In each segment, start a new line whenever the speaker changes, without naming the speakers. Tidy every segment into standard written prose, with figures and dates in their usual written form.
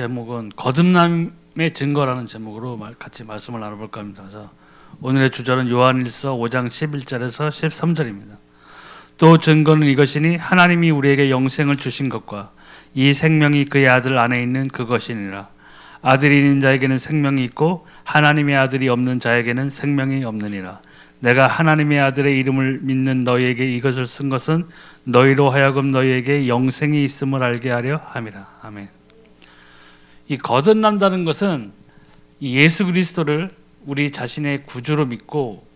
제목은 거듭남의 증거라는 제목으로 같이 말씀을 나눠볼까 합니다. 오늘의 주절은 요한일서 5장 11절에서 13절입니다. 또 증거는 이것이니 하나님이 우리에게 영생을 주신 것과 이 생명이 그의 아들 안에 있는 그것이니라. 아들이 있는 자에게는 생명이 있고 하나님의 아들이 없는 자에게는 생명이 없느니라. 내가 하나님의 아들의 이름을 믿는 너희에게 이것을 쓴 것은 너희로 하여금 너희에게 영생이 있음을 알게 하려 함이라. 아멘. 이 거듭난다는 것은 예수 그리스도를 우리 자신의 구주로 믿고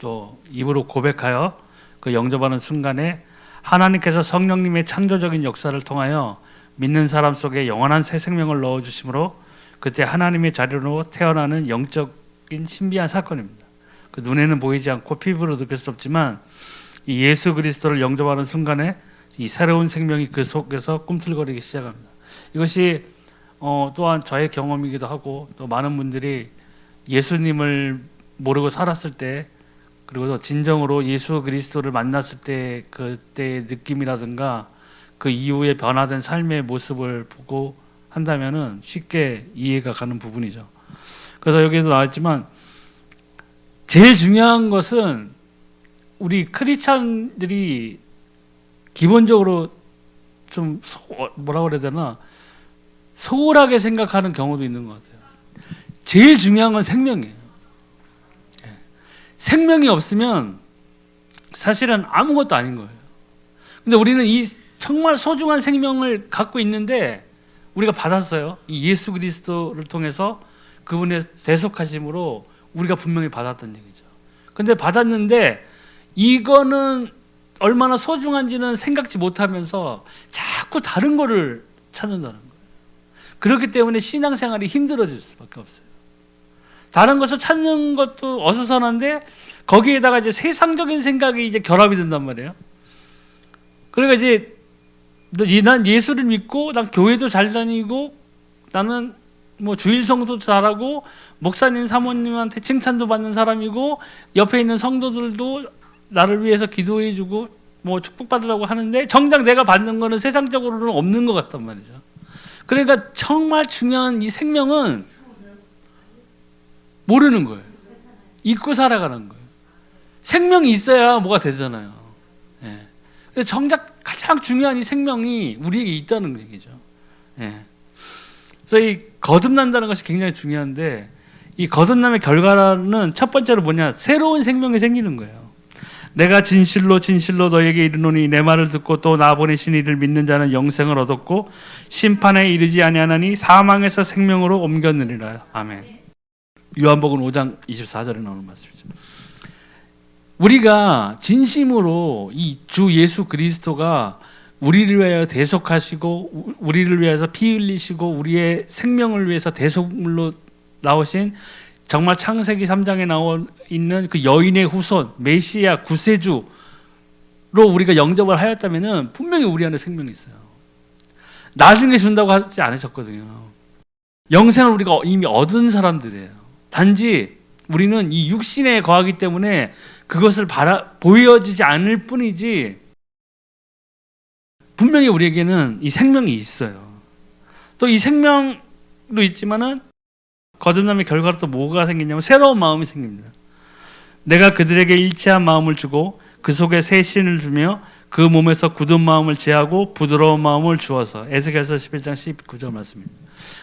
또 입으로 고백하여 그 영접하는 순간에 하나님께서 성령님의 창조적인 역사를 통하여 믿는 사람 속에 영원한 새 생명을 넣어주심으로 그때 하나님의 자녀로 태어나는 영적인 신비한 사건입니다. 그 눈에는 보이지 않고 피부로 느낄 수 없지만 이 예수 그리스도를 영접하는 순간에 이 새로운 생명이 그 속에서 꿈틀거리기 시작합니다. 이것이 또한 저의 경험이기도 하고 또 많은 분들이 예수님을 모르고 살았을 때 그리고 또 진정으로 예수 그리스도를 만났을 때 그때의 느낌이라든가 그 이후에 변화된 삶의 모습을 보고 한다면은 쉽게 이해가 가는 부분이죠. 그래서 여기에도 나왔지만 제일 중요한 것은 우리 크리스찬들이 기본적으로 좀 뭐라 그래야 되나 소홀하게 생각하는 경우도 있는 것 같아요. 제일 중요한 건 생명이에요. 생명이 없으면 사실은 아무것도 아닌 거예요. 근데 우리는 이 정말 소중한 생명을 갖고 있는데 우리가 받았어요. 이 예수 그리스도를 통해서 그분의 대속하심으로 우리가 분명히 받았던 얘기죠. 근데 받았는데 이거는 얼마나 소중한지는 생각지 못하면서 자꾸 다른 거를 찾는다는 거예요. 그렇기 때문에 신앙생활이 힘들어질 수밖에 없어요. 다른 것을 찾는 것도 어수선한데 거기에다가 이제 세상적인 생각이 이제 결합이 된단 말이에요. 그러니까 이제 난 예수를 믿고 난 교회도 잘 다니고 나는 뭐 주일성도 잘하고 목사님 사모님한테 칭찬도 받는 사람이고 옆에 있는 성도들도 나를 위해서 기도해주고 뭐 축복받으라고 하는데 정작 내가 받는 거는 세상적으로는 없는 것 같단 말이죠. 그러니까 정말 중요한 이 생명은 모르는 거예요. 잊고 살아가는 거예요. 생명이 있어야 뭐가 되잖아요. 예. 근데 정작 가장 중요한 이 생명이 우리에게 있다는 얘기죠. 예. 그래서 이 거듭난다는 것이 굉장히 중요한데 이 거듭남의 결과는 첫 번째로 뭐냐? 새로운 생명이 생기는 거예요. 내가 진실로 진실로 너에게 이르노니 내 말을 듣고 또 나 보내신 이를 믿는 자는 영생을 얻었고 심판에 이르지 아니하나니 사망에서 생명으로 옮겼느니라. 아멘. 요한복음 5장 24절에 나오는 말씀이죠. 우리가 진심으로 이 주 예수 그리스도가 우리를 위하여 대속하시고 우리를 위해서 피 흘리시고 우리의 생명을 위해서 대속물로 나오신 정말 창세기 3장에 나와 있는 그 여인의 후손 메시아 구세주로 우리가 영접을 하였다면은 분명히 우리 안에 생명이 있어요. 나중에 준다고 하지 않으셨거든요. 영생을 우리가 이미 얻은 사람들이에요. 단지 우리는 이 육신에 거하기 때문에 그것을 보여지지 않을 뿐이지 분명히 우리에게는 이 생명이 있어요. 또 이 생명도 있지만은 거듭남의 결과로 또 뭐가 생기냐면 새로운 마음이 생깁니다. 내가 그들에게 일치한 마음을 주고 그 속에 새 신을 주며 그 몸에서 굳은 마음을 제하고 부드러운 마음을 주어서 에스겔서 11장 19절 말씀입니다.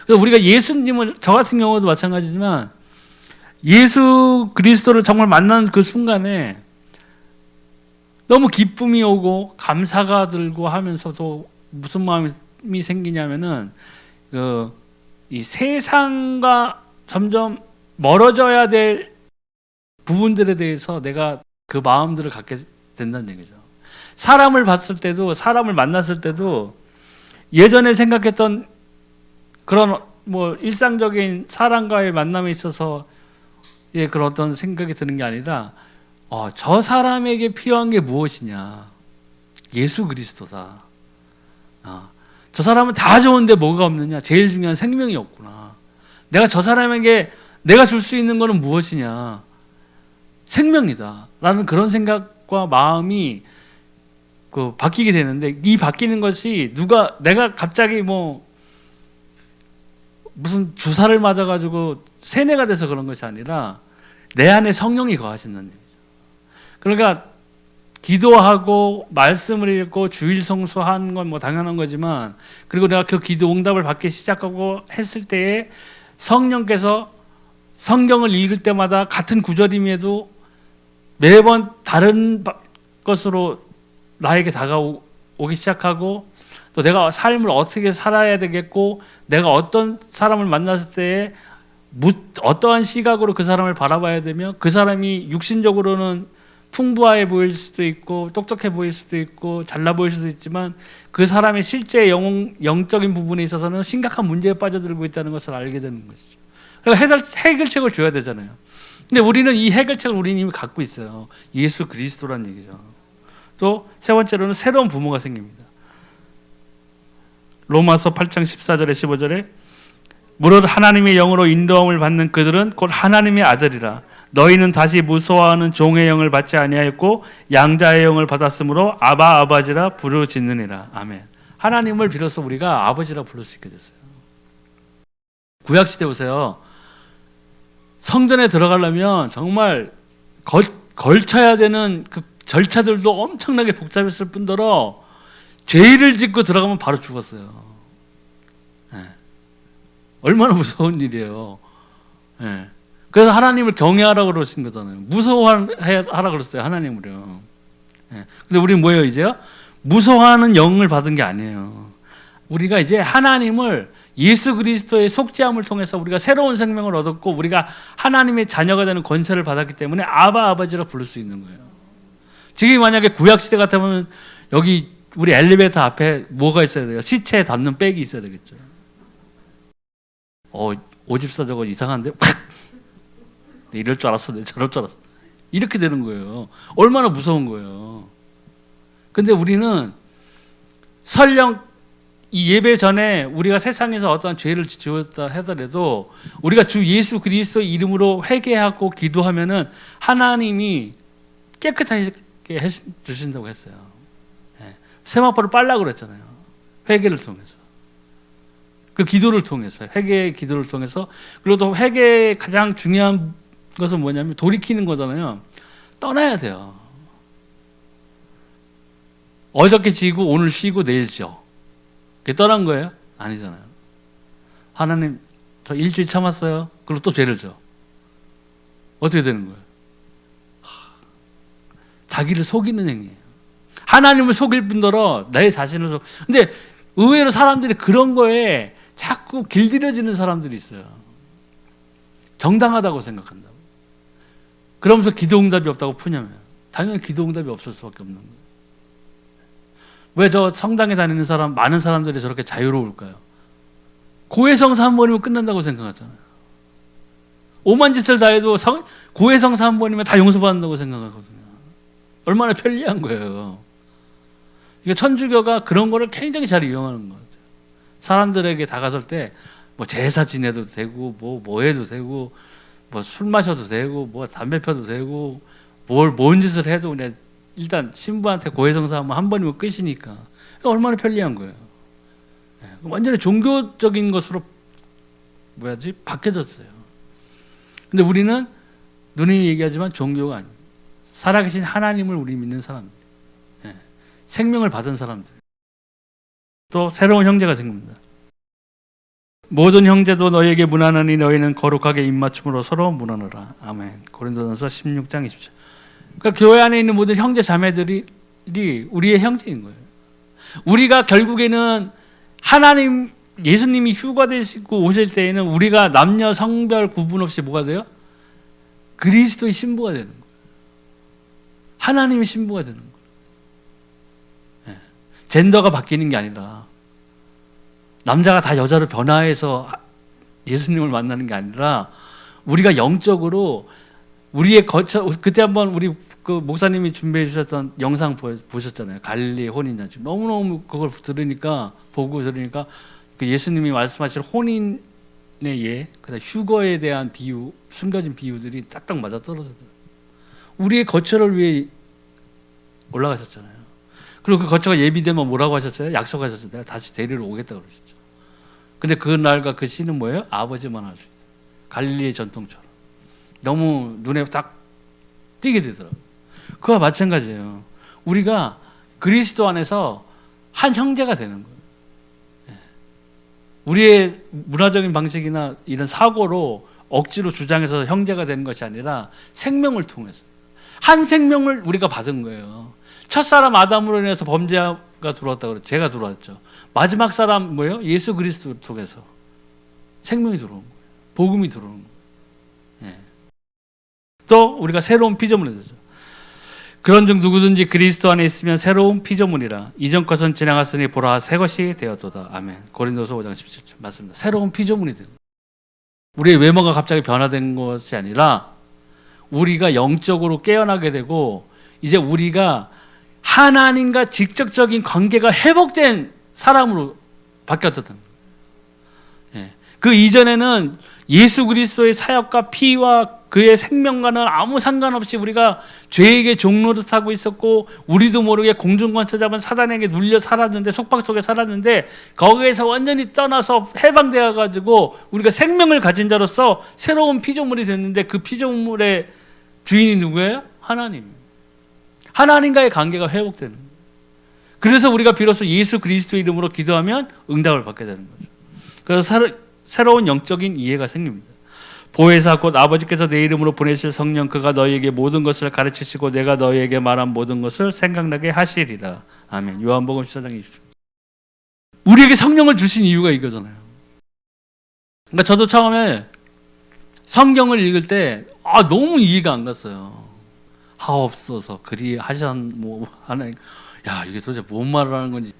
그래서 우리가 예수님을 저 같은 경우도 마찬가지지만 예수 그리스도를 정말 만난 그 순간에 너무 기쁨이 오고 감사가 들고 하면서도 무슨 마음이 생기냐면은 이 세상과 점점 멀어져야 될 부분들에 대해서 내가 그 마음들을 갖게 된다는 얘기죠. 사람을 봤을 때도 사람을 만났을 때도 예전에 생각했던 그런 뭐 일상적인 사람과의 만남에 있어서 그런 어떤 생각이 드는 게 아니라 저 사람에게 필요한 게 무엇이냐? 예수 그리스도다. 저 사람은 다 좋은데 뭐가 없느냐? 제일 중요한 생명이 없구나. 내가 저 사람에게 내가 줄 수 있는 것은 무엇이냐? 생명이다. 라는 그런 생각과 마음이 바뀌게 되는데 이 바뀌는 것이 내가 갑자기 뭐 무슨 주사를 맞아가지고 세뇌가 돼서 그런 것이 아니라 내 안에 성령이 거하신다는 얘기죠. 그러니까 기도하고 말씀을 읽고 주일 성수하는 건 뭐 당연한 거지만, 그리고 내가 그 기도 응답을 받기 시작하고 했을 때에 성령께서 성경을 읽을 때마다 같은 구절임에도 매번 다른 것으로 나에게 다가오기 시작하고, 또 내가 삶을 어떻게 살아야 되겠고, 내가 어떤 사람을 만났을 때에 어떠한 시각으로 그 사람을 바라봐야 되며, 그 사람이 육신적으로는 풍부해 보일 수도 있고 똑똑해 보일 수도 있고 잘나 보일 수도 있지만, 그 사람의 실제 영적인 부분에 있어서는 심각한 문제에 빠져들고 있다는 것을 알게 되는 것이죠. 그러니까 해결책을 줘야 되잖아요. 근데 우리는 이 해결책을 우리는 이미 갖고 있어요. 예수 그리스도란 얘기죠. 또 세 번째로는 새로운 부모가 생깁니다. 로마서 8장 14절에 15절에 무릇 하나님의 영으로 인도함을 받는 그들은 곧 하나님의 아들이라. 너희는 다시 무서워하는 종의 영을 받지 아니하였고 양자의 영을 받았으므로 아바 아버지라 부르짖느니라. 아멘. 하나님을 빌어서 우리가 아버지라 부를 수 있게 됐어요. 구약시대 보세요. 성전에 들어가려면 정말 걸쳐야 되는 그 절차들도 엄청나게 복잡했을 뿐더러 죄를 짓고 들어가면 바로 죽었어요. 네. 얼마나 무서운 일이에요. 네. 그래서 하나님을 경외하라고 그러신 거잖아요. 무서워하라 그랬어요, 하나님을요. 네. 근데 우리는 뭐예요, 이제요? 무서워하는 영을 받은 게 아니에요. 우리가 이제 하나님을 예수 그리스도의 속죄함을 통해서 우리가 새로운 생명을 얻었고, 우리가 하나님의 자녀가 되는 권세를 받았기 때문에 아바 아버지라 부를 수 있는 거예요. 지금 만약에 구약시대 같으면 여기 우리 엘리베이터 앞에 뭐가 있어야 돼요? 시체 담는 백이 있어야 되겠죠. 오집사 저거 이상한데? 이럴 줄 알았어, 내가 저럴 줄 알았어. 이렇게 되는 거예요. 얼마나 무서운 거예요. 근데 우리는 설령 이 예배 전에 우리가 세상에서 어떠한 죄를 지었다 하더라도 우리가 주 예수 그리스도 이름으로 회개하고 기도하면은 하나님이 깨끗하게 해주신다고 했어요. 세마포를 빨라고 그랬잖아요. 회개를 통해서. 그 기도를 통해서, 회개의 기도를 통해서. 그리고 또 회개의 가장 중요한 것은 뭐냐면 돌이키는 거잖아요. 떠나야 돼요. 어저께 지고 오늘 쉬고 내일 쉬어. 그게 떠난 거예요? 아니잖아요. 하나님, 저 일주일 참았어요. 그리고 또 죄를 져. 어떻게 되는 거예요? 자기를 속이는 행위예요. 하나님을 속일 뿐더러 내 자신을 근데 의외로 사람들이 그런 거에 자꾸 길들여지는 사람들이 있어요. 정당하다고 생각한다고. 그러면서 기도응답이 없다고 푸냐면 당연히 기도응답이 없을 수밖에 없는 거예요. 왜 저 성당에 다니는 사람, 많은 사람들이 저렇게 자유로울까요? 고해성사 한 번이면 끝난다고 생각하잖아요. 오만 짓을 다 해도 고해성사 한 번이면 다 용서받는다고 생각하거든요. 얼마나 편리한 거예요. 그러니까 천주교가 그런 거를 굉장히 잘 이용하는 것 같아요. 사람들에게 다가설 때 뭐 제사 지내도 되고 뭐 해도 되고 뭐 술 마셔도 되고 뭐 담배 펴도 되고 뭔 짓을 해도 그냥 일단 신부한테 고해성사하면 한 번이면 끝이니까 얼마나 편리한 거예요. 완전히 종교적인 것으로 바뀌어졌어요. 근데 우리는 누님이 얘기하지만 종교가 아니에요. 살아계신 하나님을 우리 믿는 사람들, 생명을 받은 사람들. 또 새로운 형제가 생깁니다. 모든 형제도 너희에게 문안하니 너희는 거룩하게 입맞춤으로 서로 문안하라. 아멘. 고린도전서 16장 20절. 그러니까 교회 안에 있는 모든 형제 자매들이 우리의 형제인 거예요. 우리가 결국에는 하나님, 예수님이 휴가되시고 오실 때에는 우리가 남녀 성별 구분 없이 뭐가 돼요? 그리스도의 신부가 되는 거예요. 하나님의 신부가 되는 거예요. 젠더가 바뀌는 게 아니라 남자가 다 여자로 변화해서 예수님을 만나는 게 아니라 우리가 영적으로 우리의 그때 한번 우리 그 목사님이 준비해 주셨던 영상 보셨잖아요. 갈릴리 혼인잔치. 너무너무 그걸 보고 들으니까 그 예수님이 말씀하실 혼인의 그다음 휴거에 대한 비유, 숨겨진 비유들이 딱딱 맞아 떨어지더라고요. 우리의 거처를 위해 올라가셨잖아요. 그리고 그 거처가 예비되면 뭐라고 하셨어요? 약속하셨어요. 내가 다시 데리러 오겠다 그러셨죠. 근데 그날과 그 시는 뭐예요? 아버지만 알 수 있어요. 갈릴리의 전통처럼. 너무 눈에 딱 띄게 되더라고요. 그와 마찬가지예요. 우리가 그리스도 안에서 한 형제가 되는 거예요. 우리의 문화적인 방식이나 이런 사고로 억지로 주장해서 형제가 되는 것이 아니라 생명을 통해서 한 생명을 우리가 받은 거예요. 첫사람 아담으로 인해서 범죄가 들어왔다고 그래요. 죄가 들어왔죠. 마지막 사람 뭐예요? 예수 그리스도 통해서 생명이 들어온 거예요. 복음이 들어오는 거예요. 예. 또 우리가 새로운 피조물이 되죠. 그런즉 누구든지 그리스도 안에 있으면 새로운 피조물이라. 이전 것은 지나갔으니 보라 새 것이 되었도다. 아멘. 고린도서 5장 17절 맞습니다. 새로운 피조물이 되는 거예요. 우리의 외모가 갑자기 변화된 것이 아니라 우리가 영적으로 깨어나게 되고 이제 우리가 하나님과 직접적인 관계가 회복된 사람으로 바뀌었다는 거예요. 예. 그 이전에는 예수 그리스도의 사역과 피와 그의 생명과는 아무 상관없이 우리가 죄에게 종노릇 하고 있었고 우리도 모르게 공중권세 잡은 사단에게 눌려 살았는데 속박 속에 살았는데 거기에서 완전히 떠나서 해방되어 가지고 우리가 생명을 가진 자로서 새로운 피조물이 됐는데 그 피조물의 주인이 누구예요? 하나님. 하나님과의 관계가 회복되는 거예요. 그래서 우리가 비로소 예수 그리스도 이름으로 기도하면 응답을 받게 되는 거죠. 그래서 새로운 영적인 이해가 생깁니다. 보혜사 곧 아버지께서 내 이름으로 보내실 성령 그가 너희에게 모든 것을 가르치시고 내가 너희에게 말한 모든 것을 생각나게 하시리라. 아멘. 요한복음 14장 20절. 우리에게 성령을 주신 이유가 이거잖아요. 그러니까 저도 처음에 성경을 읽을 때 너무 이해가 안 갔어요. 하옵소서 그리 하신 뭐 하나님, 야 이게 도대체 뭔 말을 하는 건지.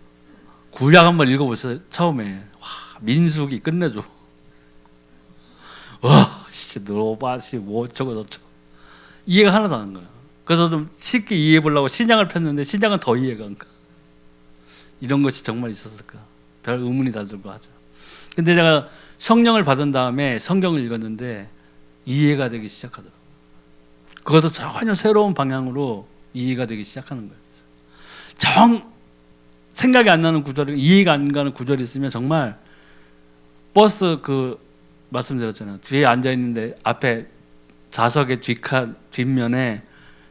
구약 한번 읽어보세요. 처음에 민수기 끝내줘. 와, 진짜 너바시 뭐 저거 이해가 하나도 안 가요. 그래서 좀 쉽게 이해해 보려고 신약을 폈는데 신약은 더 이해가 안 가. 이런 것이 정말 있었을까? 별 의문이 다 들고 하죠. 근데 제가 성령을 받은 다음에 성경을 읽었는데 이해가 되기 시작하더라고요. 그것도 전혀 새로운 방향으로 이해가 되기 시작하는 거였어요. 생각이 안 나는 구절이, 이해가 안 가는 구절이 있으면 정말 버스 말씀드렸잖아요. 뒤에 앉아 있는데 앞에 좌석의 뒷면에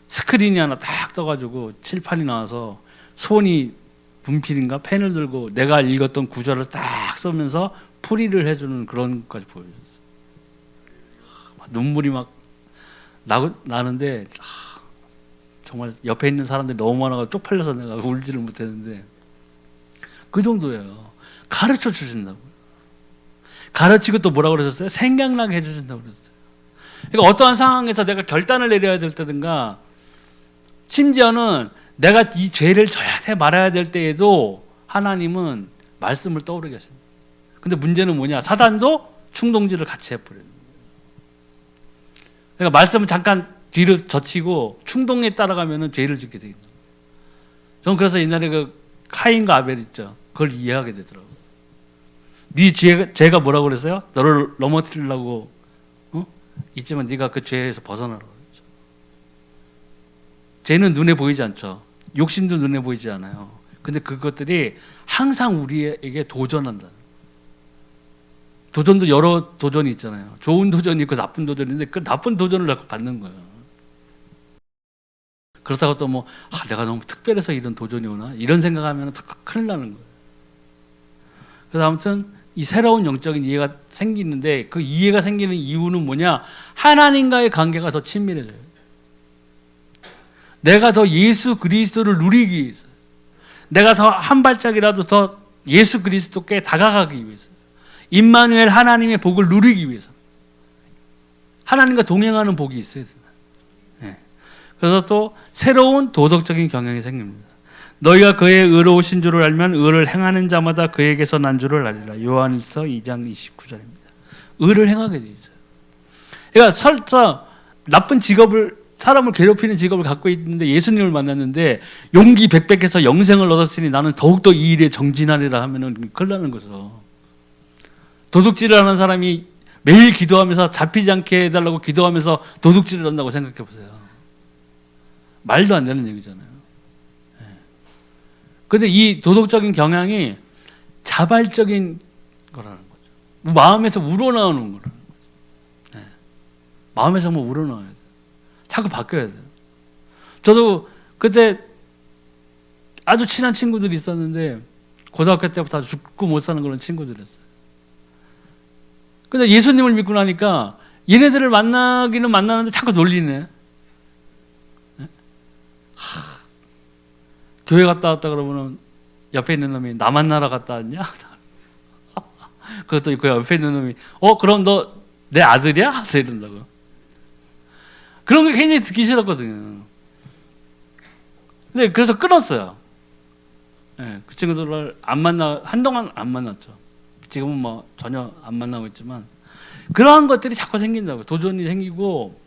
스크린이 하나 딱 떠가지고 칠판이 나와서 손이 분필인가 펜을 들고 내가 읽었던 구절을 딱 써면서 풀이를 해주는 그런 것까지 보여줬어요. 눈물이 막 나는데 정말 옆에 있는 사람들이 너무 많아서 쪽팔려서 내가 울지를 못했는데 그 정도예요. 가르쳐 주신다고. 가르치고 또 뭐라고 그러셨어요? 생각나게 해주신다고 그랬어요. 그러니까 어떠한 상황에서 내가 결단을 내려야 될 때든가 심지어는 내가 이 죄를 져야 돼 말아야 될 때에도 하나님은 말씀을 떠오르게 하십니다. 근데 문제는 뭐냐? 사단도 충동질을 같이 해버려요. 그러니까 말씀을 잠깐 뒤로 젖히고 충동에 따라가면 죄를 짓게 되겠죠. 저는 그래서 옛날에 그 카인과 아벨 있죠. 그걸 이해하게 되더라고요. 네 죄가 뭐라고 그랬어요? 너를 넘어뜨리려고 있지만 네가 그 죄에서 벗어나라고 그랬죠. 죄는 눈에 보이지 않죠. 욕심도 눈에 보이지 않아요. 근데 그것들이 항상 우리에게 도전한다. 도전도 여러 도전이 있잖아요. 좋은 도전이 있고 나쁜 도전이 있는데 그 나쁜 도전을 자꾸 받는 거예요. 그렇다고 또 내가 너무 특별해서 이런 도전이 오나? 이런 생각하면 큰일 나는 거예요. 그래서 아무튼 이 새로운 영적인 이해가 생기는데 그 이해가 생기는 이유는 뭐냐? 하나님과의 관계가 더 친밀해져요. 내가 더 예수 그리스도를 누리기 위해서, 내가 더 한 발짝이라도 더 예수 그리스도께 다가가기 위해서, 임마누엘 하나님의 복을 누리기 위해서, 하나님과 동행하는 복이 있어야 된다. 네. 그래서 또 새로운 도덕적인 경향이 생깁니다. 너희가 그의 의로우신 줄을 알면 의를 행하는 자마다 그에게서 난 줄을 알리라. 요한일서 2장 29절입니다. 의를 행하게 돼 있어요. 그러니까 설사 나쁜 사람을 괴롭히는 직업을 갖고 있는데 예수님을 만났는데 용기 백백해서 영생을 얻었으니 나는 더욱더 이 일에 정진하리라 하면은 큰일 나는 거죠. 도둑질을 하는 사람이 매일 기도하면서 잡히지 않게 해달라고 기도하면서 도둑질을 한다고 생각해 보세요. 말도 안 되는 얘기잖아요. 그런데 이 도덕적인 경향이 자발적인 거라는 거죠. 마음에서 우러나오는 거라. 네. 마음에서 뭐 우러나와야 돼요. 자꾸 바뀌어야 돼요. 저도 그때 아주 친한 친구들이 있었는데 고등학교 때부터 죽고 못 사는 그런 친구들이었어요. 근데 예수님을 믿고 나니까 얘네들을 만나기는 만나는데 자꾸 놀리네. 네? 교회 갔다 왔다 그러면은 옆에 있는 놈이 나 만나러 갔다 왔냐? 그것도 그 옆에 있는 놈이 그럼 너 내 아들이야? 이런다고. 그런 게 굉장히 듣기 싫었거든요. 근데 그래서 끊었어요. 네, 그 친구들을 한동안 안 만났죠. 지금은 뭐 전혀 안 만나고 있지만 그러한 것들이 자꾸 생긴다고. 도전이 생기고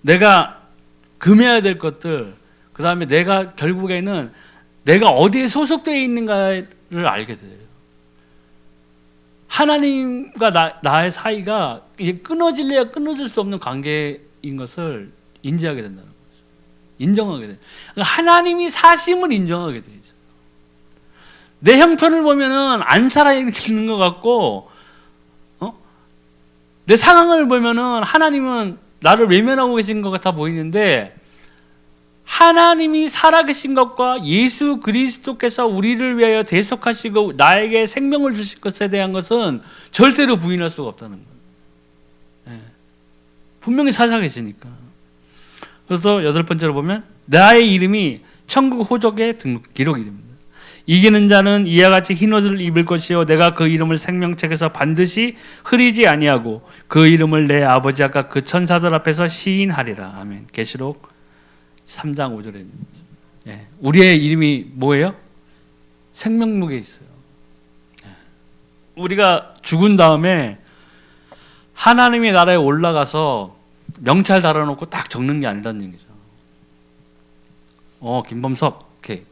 내가 금해야 될 것들, 그 다음에 내가 결국에는 내가 어디에 소속되어 있는가를 알게 돼요. 하나님과 나의 사이가 이제 끊어질래야 끊어질 수 없는 관계인 것을 인지하게 된다는 거죠. 인정하게 돼요. 하나님이 사심을 인정하게 되죠. 내 형편을 보면은 안 살아있는 것 같고, 내 상황을 보면은 하나님은 나를 외면하고 계신 것 같아 보이는데, 하나님이 살아계신 것과 예수 그리스도께서 우리를 위하여 대속하시고 나에게 생명을 주신 것에 대한 것은 절대로 부인할 수가 없다는 거예요. 네. 분명히 살아계시니까. 그래서 8번째로 보면 나의 이름이 천국 호적에 기록이 됩니다. 이기는 자는 이와 같이 흰 옷을 입을 것이요 내가 그 이름을 생명책에서 반드시 흐리지 아니하고 그 이름을 내 아버지 아까 그 천사들 앞에서 시인하리라. 아멘. 계시록 3장 5절에 있는 거죠. 예. 우리의 이름이 뭐예요? 생명록에 있어요. 예. 우리가 죽은 다음에 하나님의 나라에 올라가서 명찰 달아놓고 딱 적는 게 아니라는 얘기죠. 김범석, 오케이.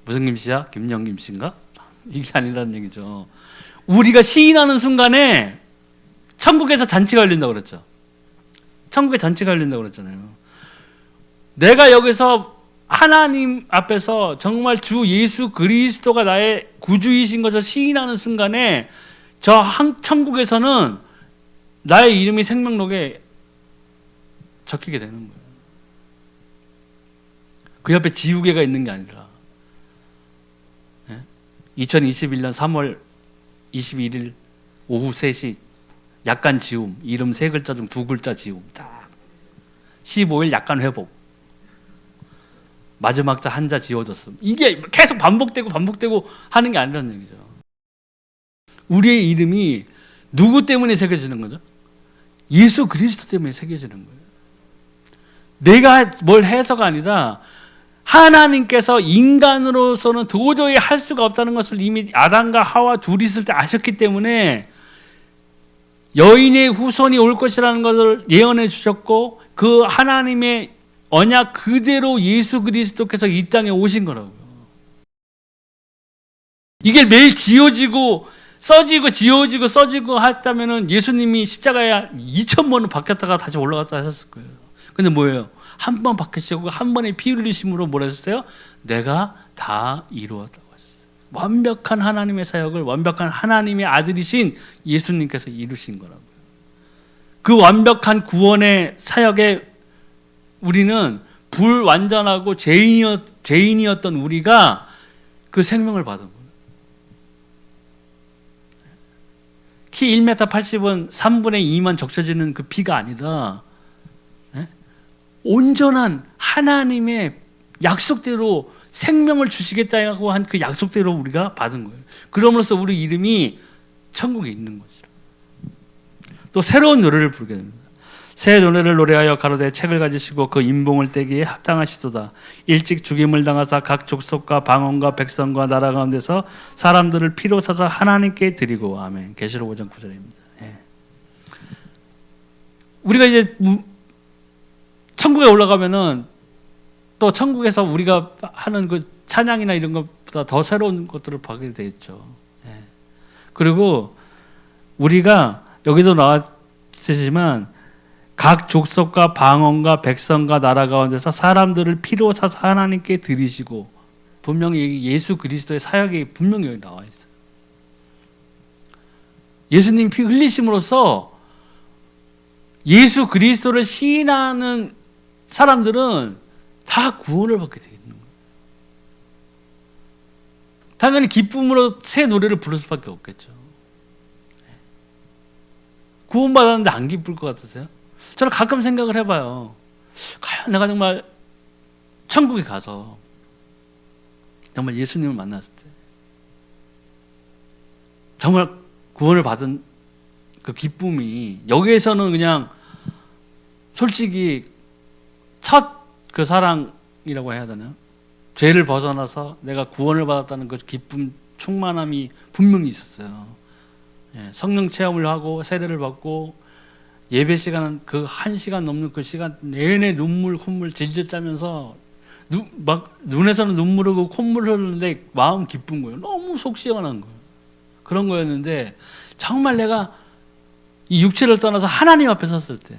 무슨 김씨야? 김영김 씨인가? 이게 아니라는 얘기죠. 우리가 시인하는 순간에 천국에서 잔치가 열린다고 그랬죠. 천국에 잔치가 열린다고 그랬잖아요. 내가 여기서 하나님 앞에서 정말 주 예수 그리스도가 나의 구주이신 것을 시인하는 순간에 저 천국에서는 나의 이름이 생명록에 적히게 되는 거예요. 그 옆에 지우개가 있는 게 아니라 2021년 3월 21일 오후 3시 약간 지움, 이름 3글자 중 2글자 지움, 딱 15일 약간 회복, 마지막 자 한자 지워졌음. 이게 계속 반복되고 하는 게 아니라는 얘기죠. 우리의 이름이 누구 때문에 새겨지는 거죠? 예수 그리스도 때문에 새겨지는 거예요. 내가 뭘 해서가 아니라 하나님께서 인간으로서는 도저히 할 수가 없다는 것을 이미 아담과 하와 둘이 있을 때 아셨기 때문에 여인의 후손이 올 것이라는 것을 예언해 주셨고 그 하나님의 언약 그대로 예수 그리스도께서 이 땅에 오신 거라고요. 이게 매일 지워지고 써지고 했다면은 예수님이 십자가에 2000번을 박혔다가 다시 올라갔다 하셨을 거예요. 근데 뭐예요? 한 번 박히시고 한 번의 피 흘리심으로 뭐라 하셨어요? 내가 다 이루었다고 하셨어요. 완벽한 하나님의 사역을 완벽한 하나님의 아들이신 예수님께서 이루신 거라고요. 그 완벽한 구원의 사역에 우리는 불완전하고 죄인이었던 우리가 그 생명을 받은 거예요. 키 1m 80은 3분의 2만 적셔지는 그 피가 아니라 온전한 하나님의 약속대로 생명을 주시겠다고 한 그 약속대로 우리가 받은 거예요. 그럼으로써 우리 이름이 천국에 있는 것이죠. 또 새로운 노래를 부르게 됩니다. 새 노래를 노래하여 가로되 책을 가지시고 그 인봉을 떼기에 합당하시도다. 일찍 죽임을 당하사 각 족속과 방언과 백성과 나라 가운데서 사람들을 피로 사서 하나님께 드리고. 아멘. 계시록 5장 9절입니다. 예. 우리가 이제 천국에 올라가면은 또 천국에서 우리가 하는 그 찬양이나 이런 것보다 더 새로운 것들을 보게 되겠죠. 예. 그리고 우리가 여기도 나왔지만 각 족속과 방언과 백성과 나라 가운데서 사람들을 피로 사서 하나님께 드리시고, 분명히 예수 그리스도의 사역이 분명히 여기 나와 있어요. 예수님 피 흘리심으로써 예수 그리스도를 시인하는 사람들은 다 구원을 받게 되어 있는 거예요. 당연히 기쁨으로 새 노래를 부를 수밖에 없겠죠. 구원받았는데 안 기쁠 것 같으세요? 저는 가끔 생각을 해봐요. 과연 내가 정말 천국에 가서 정말 예수님을 만났을 때 정말 구원을 받은 그 기쁨이, 여기에서는 그냥 솔직히 첫 그 사랑이라고 해야 되나요? 죄를 벗어나서 내가 구원을 받았다는 그 기쁨, 충만함이 분명히 있었어요. 예, 성령 체험을 하고 세례를 받고 예배 시간은 그 1시간 넘는 그 시간 내내 눈물 콧물 질질 짜면서 막 눈에서는 눈물 흐르고 콧물 흐르는데 마음 기쁜 거예요. 너무 속 시원한 거예요. 그런 거였는데 정말 내가 이 육체를 떠나서 하나님 앞에 섰을 때,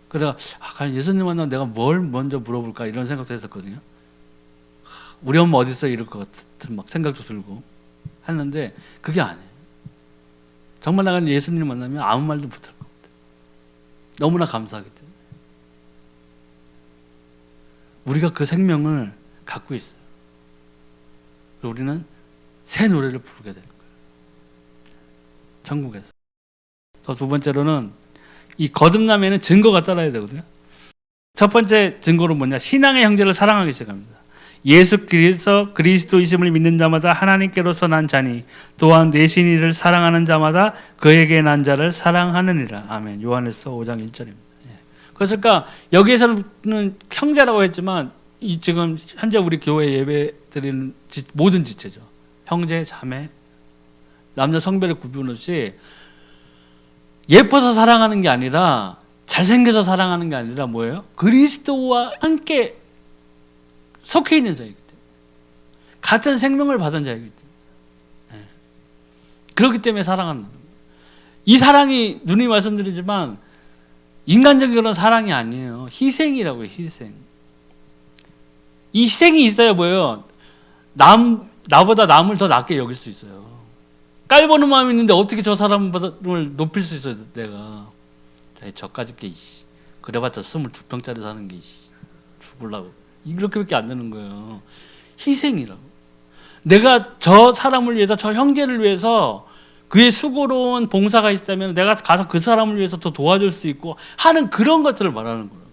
그래가 과연 예수님 만나면 내가 뭘 먼저 물어볼까 이런 생각도 했었거든요. 우리 엄마 어디 있어 이럴 것 같은 막 생각도 들고 했는데 그게 아니에요. 정말 내가 예수님 만나면 아무 말도 못할 것 같아요. 너무나 감사하기 때문에. 우리가 그 생명을 갖고 있어요. 그리고 우리는 새 노래를 부르게 되는 거예요. 천국에서. 두 번째로는 이 거듭남에는 증거가 따라야 되거든요. 첫 번째 증거는 뭐냐? 신앙의 형제를 사랑하기 시작합니다. 예수 그리스도이심을 믿는 자마다 하나님께로서 난 자니 또한 내 신이를 사랑하는 자마다 그에게 난 자를 사랑하느니라. 아멘. 요한일서 5장 1절입니다. 그러니까 여기에서는 형제라고 했지만 이 지금 현재 우리 교회 예배 드리는 모든 지체죠. 형제, 자매, 남녀 성별의 구분 없이 예뻐서 사랑하는 게 아니라, 잘생겨서 사랑하는 게 아니라 뭐예요? 그리스도와 함께 속해 있는 자이기 때문에, 같은 생명을 받은 자이기 때문에, 그렇기 때문에 사랑하는 거예요. 이 사랑이 누누이 말씀드리지만 인간적인 사랑이 아니에요. 희생이라고요. 희생. 이 희생이 있어야 뭐예요? 나보다 남을 더 낫게 여길 수 있어요. 깔보는 마음이 있는데 어떻게 저 사람을 높일 수 있어요? 내가 저까지 게 그래봤자 22평짜리 사는 게 죽으려고 이렇게밖에 안 되는 거예요. 희생이라고. 내가 저 사람을 위해서, 저 형제를 위해서 그의 수고로운 봉사가 있다면 내가 가서 그 사람을 위해서 더 도와줄 수 있고 하는 그런 것들을 말하는 거예요.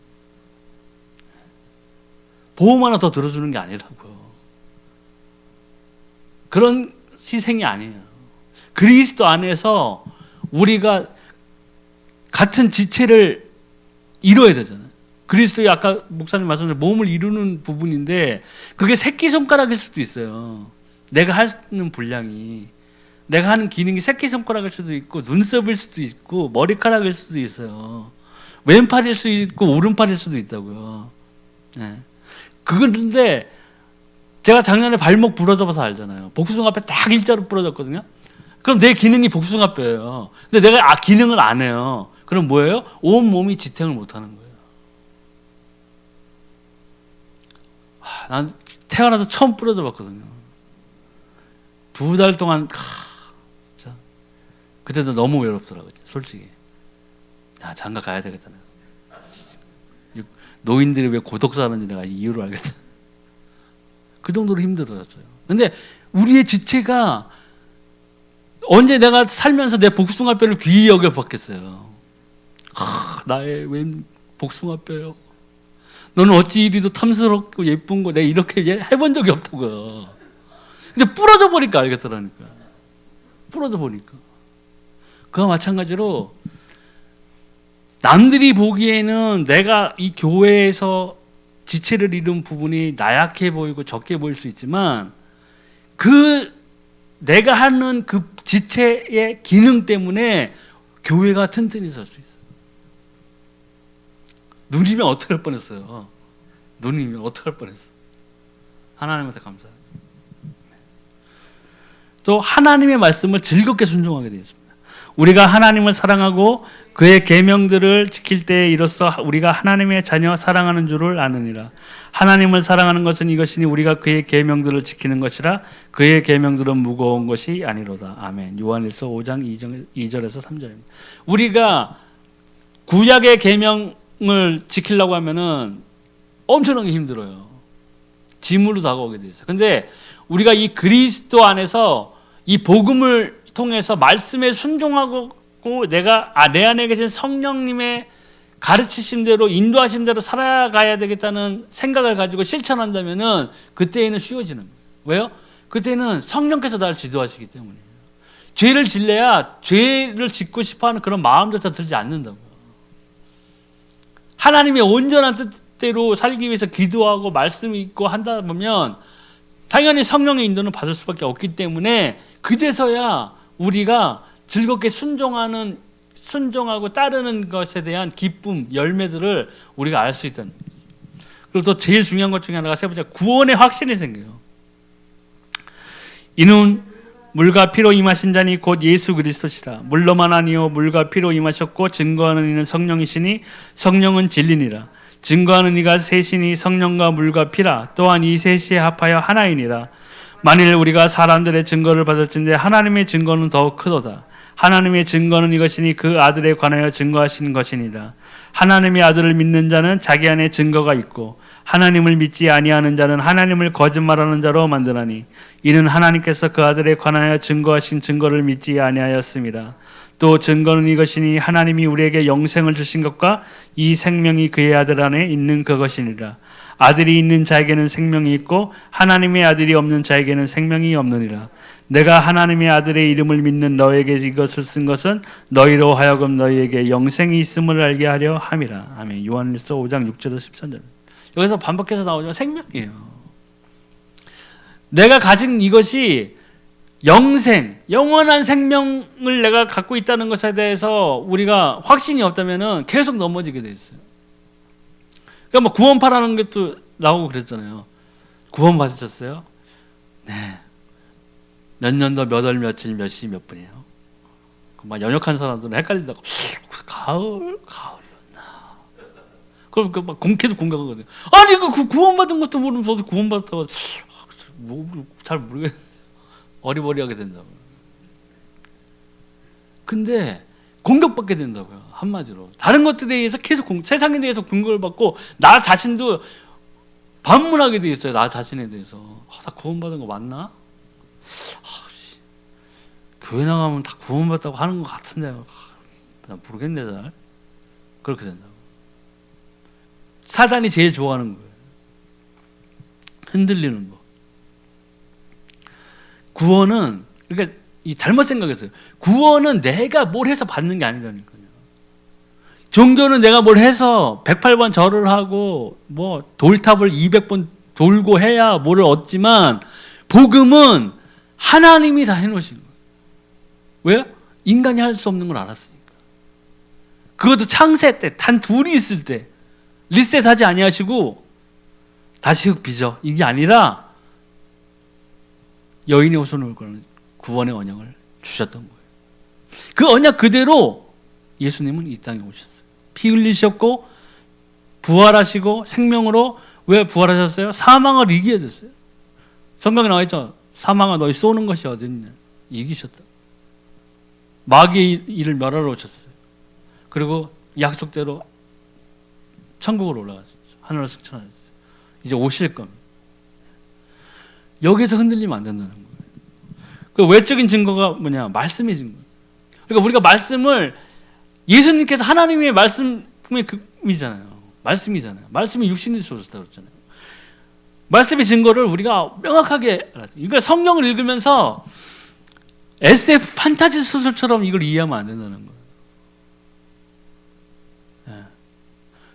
보험 하나 더 들어주는 게 아니라고요. 그런 희생이 아니에요. 그리스도 안에서 우리가 같은 지체를 이루어야 되잖아요. 그리스도의 아까 목사님 말씀하신 몸을 이루는 부분인데 그게 새끼손가락일 수도 있어요. 내가 하는 분량이, 내가 하는 기능이 새끼손가락일 수도 있고 눈썹일 수도 있고 머리카락일 수도 있어요. 왼팔일 수도 있고 오른팔일 수도 있다고요. 네. 그런데 제가 작년에 발목 부러져봐서 알잖아요. 복숭아뼈 딱 일자로 부러졌거든요. 그럼 내 기능이 복숭아뼈예요. 근데 내가 기능을 안 해요. 그럼 뭐예요? 온 몸이 지탱을 못하는 거예요. 난 태어나서 처음 부러져 봤거든요. 2달 동안 진짜 그때도 너무 외롭더라고요. 솔직히. 야, 장가 가야 되겠다. 노인들이 왜 고독 사는지 내가 이유를 알겠다. 그 정도로 힘들었어요. 근데 우리의 지체가 언제 내가 살면서 내 복숭아뼈를 귀히 여겨 봤겠어요. 나의 웬 복숭아뼈요. 너는 어찌 이리도 탐스럽고 예쁜 거 내가 이렇게 해본 적이 없다고요. 근데 부러져 보니까 알겠더라니까. 부러져 보니까. 그와 마찬가지로 남들이 보기에는 내가 이 교회에서 지체를 이룬 부분이 나약해 보이고 적게 보일 수 있지만 그 내가 하는 그 지체의 기능 때문에 교회가 튼튼히 설 수 있어요. 누님이 어떻게 할 뻔했어요. 누님이 어떻게 할 뻔했어. 하나님한테 감사해요. 또 하나님의 말씀을 즐겁게 순종하게 되었습니다. 우리가 하나님을 사랑하고 그의 계명들을 지킬 때에 이로써 우리가 하나님의 자녀 사랑하는 줄을 아느니라. 하나님을 사랑하는 것은 이것이니 우리가 그의 계명들을 지키는 것이라. 그의 계명들은 무거운 것이 아니로다. 아멘. 요한일서 5장 2절에서 3절입니다. 우리가 구약의 계명을 지키려고 하면은 엄청나게 힘들어요. 짐으로 다가오게 돼 있어요. 근데 우리가 이 그리스도 안에서 이 복음을 통해서 말씀에 순종하고 내가 내 안에 계신 성령님의 가르치심대로 인도하심대로 살아가야 되겠다는 생각을 가지고 실천한다면은 그때에는 쉬워지는 거예요. 왜요? 그때는 성령께서 나를 지도하시기 때문이에요. 죄를 질래야 죄를 짓고 싶어하는 그런 마음조차 들지 않는다고요. 하나님의 온전한 뜻대로 살기 위해서 기도하고 말씀 읽고 한다 보면 당연히 성령의 인도는 받을 수밖에 없기 때문에 그제서야 우리가 즐겁게 순종하고 따르는 것에 대한 기쁨, 열매들을 우리가 알 수 있다는 거죠. 그리고 또 제일 중요한 것 중에 하나가 세 번째, 구원의 확신이 생겨요. 이는 물과 피로 임하신 자니 곧 예수 그리스도시라. 물로만 아니요 물과 피로 임하셨고 증거하는 이는 성령이시니 성령은 진리니라. 증거하는 이가 셋이니 성령과 물과 피라. 또한 이 셋이 합하여 하나이니라. 만일 우리가 사람들의 증거를 받을진대 하나님의 증거는 더욱 크도다. 하나님의 증거는 이것이니 그 아들에 관하여 증거하신 것이니라. 하나님의 아들을 믿는 자는 자기 안에 증거가 있고 하나님을 믿지 아니하는 자는 하나님을 거짓말하는 자로 만드나니 이는 하나님께서 그 아들에 관하여 증거하신 증거를 믿지 아니하였습니다. 또 증거는 이것이니 하나님이 우리에게 영생을 주신 것과 이 생명이 그의 아들 안에 있는 그것이니라. 아들이 있는 자에게는 생명이 있고 하나님의 아들이 없는 자에게는 생명이 없느니라. 내가 하나님의 아들의 이름을 믿는 너에게 이것을 쓴 것은 너희로 하여금 너희에게 영생이 있음을 알게 하려 함이라. 아멘. 요한일서 5장 6절에서 13절. 여기서 반복해서 나오죠. 생명이에요. 내가 가진 이것이 영생, 영원한 생명을 내가 갖고 있다는 것에 대해서 우리가 확신이 없다면은 계속 넘어지게 돼 있어요. 그러니까 뭐 구원파라는 것도 나오고 그랬잖아요. 구원 받으셨어요? 네. 몇 년도 몇 월 며칠 몇 시 몇 분이에요. 막 연역한 사람들은 헷갈린다고. 가을이었나? 그럼 막 계속 공격하거든요. 아니 그 구원받은 것도 모르면서 구원받았다고 잘 모르겠는데 어리버리하게 된다고요. 근데 공격받게 된다고요. 한마디로 다른 것들에 대해서 계속 세상에 대해서 공격을 받고 나 자신도 반문하게 돼 있어요. 나 자신에 대해서 나 구원받은 거 맞나? 교회 나가면 다 구원받았다고 하는 것 같은데 나 모르겠네 잘. 그렇게 된다고. 사단이 제일 좋아하는 거예요. 흔들리는 거. 구원은 그러니까 잘못 생각했어요. 구원은 내가 뭘 해서 받는 게 아니라니까요. 종교는 내가 뭘 해서 108번 절을 하고 뭐 돌탑을 200번 돌고 해야 뭐를 얻지만 복음은 하나님이 다 해놓으신 거예요. 왜요? 인간이 할 수 없는 걸 알았으니까. 그것도 창세 때 단 둘이 있을 때 리셋하지 아니하시고 다시 흙 빚어 이게 아니라 여인의 후손을 거는 구원의 언약을 주셨던 거예요. 그 언약 그대로 예수님은 이 땅에 오셨어요. 피 흘리셨고 부활하시고 생명으로 왜 부활하셨어요? 사망을 이기게 됐어요. 성경에 나와 있죠. 사망아 너희 쏘는 것이 어딨냐. 이기셨다. 마귀의 일을 멸하러 오셨어요. 그리고 약속대로 천국으로 올라갔어요. 하늘을 승천하셨어요. 이제 오실 겁니다. 여기서 흔들리면 안 된다는 거예요. 그 외적인 증거가 뭐냐? 말씀의 증거. 그러니까 우리가 말씀을 예수님께서 하나님의 말씀의 금이잖아요. 말씀이잖아요. 말씀이 육신이 되셨다고 그랬잖아요. 말씀의 증거를 우리가 명확하게 알아요. 그러니까 성경을 읽으면서 SF 판타지 소설처럼 이걸 이해하면 안 된다는 거예요. 네.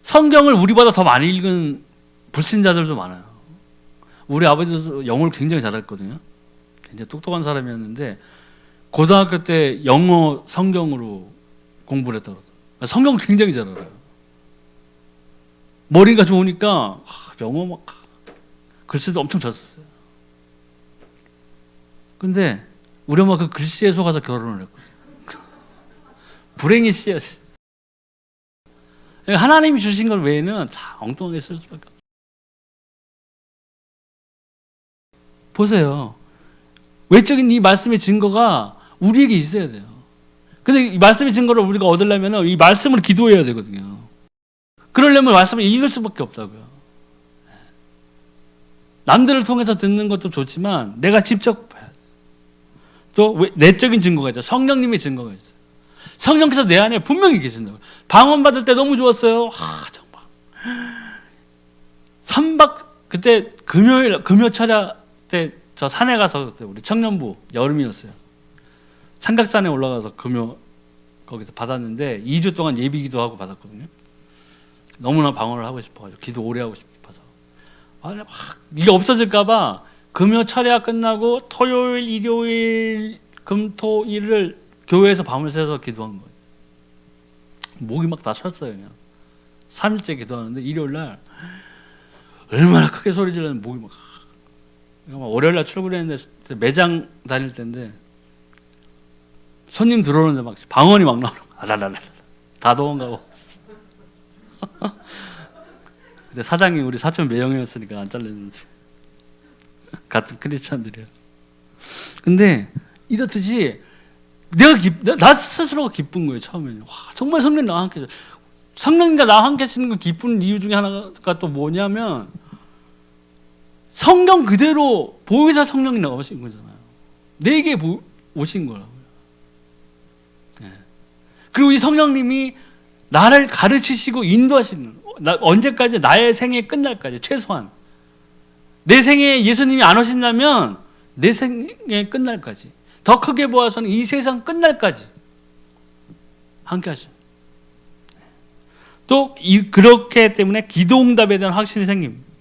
성경을 우리보다 더 많이 읽은 불신자들도 많아요. 우리 아버지도 영어를 굉장히 잘했거든요. 굉장히 똑똑한 사람이었는데 고등학교 때 영어 성경으로 공부를 했다고 그러더라고요. 성경을 굉장히 잘 알아요. 머리가 좋으니까 영어 막 글씨도 엄청 잘 썼어요. 근데 우리 엄마 그 글씨에 속아서 결혼을 했거든요. 불행의 씨앗이. 하나님이 주신 것 외에는 다 엉뚱하게 쓸 수밖에 없어요. 보세요. 외적인 이 말씀의 증거가 우리에게 있어야 돼요. 근데 이 말씀의 증거를 우리가 얻으려면 이 말씀을 기도해야 되거든요. 그러려면 말씀을 읽을 수밖에 없다고요. 남들을 통해서 듣는 것도 좋지만 내가 직접 봐야 돼요. 또 내적인 증거가 있죠. 성령님의 증거가 있어요. 성령께서 내 안에 분명히 계신다고요. 방언 받을 때 너무 좋았어요. 정말 3박 그때 금요철야 때 저 산에 가서 그때 우리 청년부 여름이었어요. 삼각산에 올라가서 금요 거기서 받았는데 2주 동안 예비기도 하고 받았거든요. 너무나 방언을 하고 싶어가지고 기도 오래 하고 싶어서 막 이게 없어질까봐 금요 철야 끝나고 토요일, 일요일, 금토일을 교회에서 밤을 새서 기도한 거예요. 목이 막 다 쳤어요. 그냥 3일째 기도하는데 일요일 날 얼마나 크게 소리 지르는 목이 막 월요일 날 출근했는데 매장 다닐 때인데 손님 들어오는데 막 방언이 막 나오는 거야. 아랄랄랄 다 도망가고. 근데 사장이 우리 사촌 매형이었으니까 안 잘렸는데 같은 크리스찬들이야. 근데 이렇듯이 나 스스로가 기쁜 거예요. 처음에는. 와, 정말 성령님 나와 함께 계셔. 성령님과 나와 함께 하시는 거 기쁜 이유 중에 하나가 또 뭐냐면 성경 그대로 보혜사 성령이 나오신 거잖아요. 내게 오신 거라고요. 네. 그리고 이 성령님이 나를 가르치시고 인도하시는 언제까지? 나의 생애 끝날까지 최소한. 내 생에 예수님이 안 오신다면 내 생애 끝날까지. 더 크게 보아서는 이 세상 끝날까지 함께 하십니다. 또 그렇기 때문에 기도응답에 대한 확신이 생깁니다.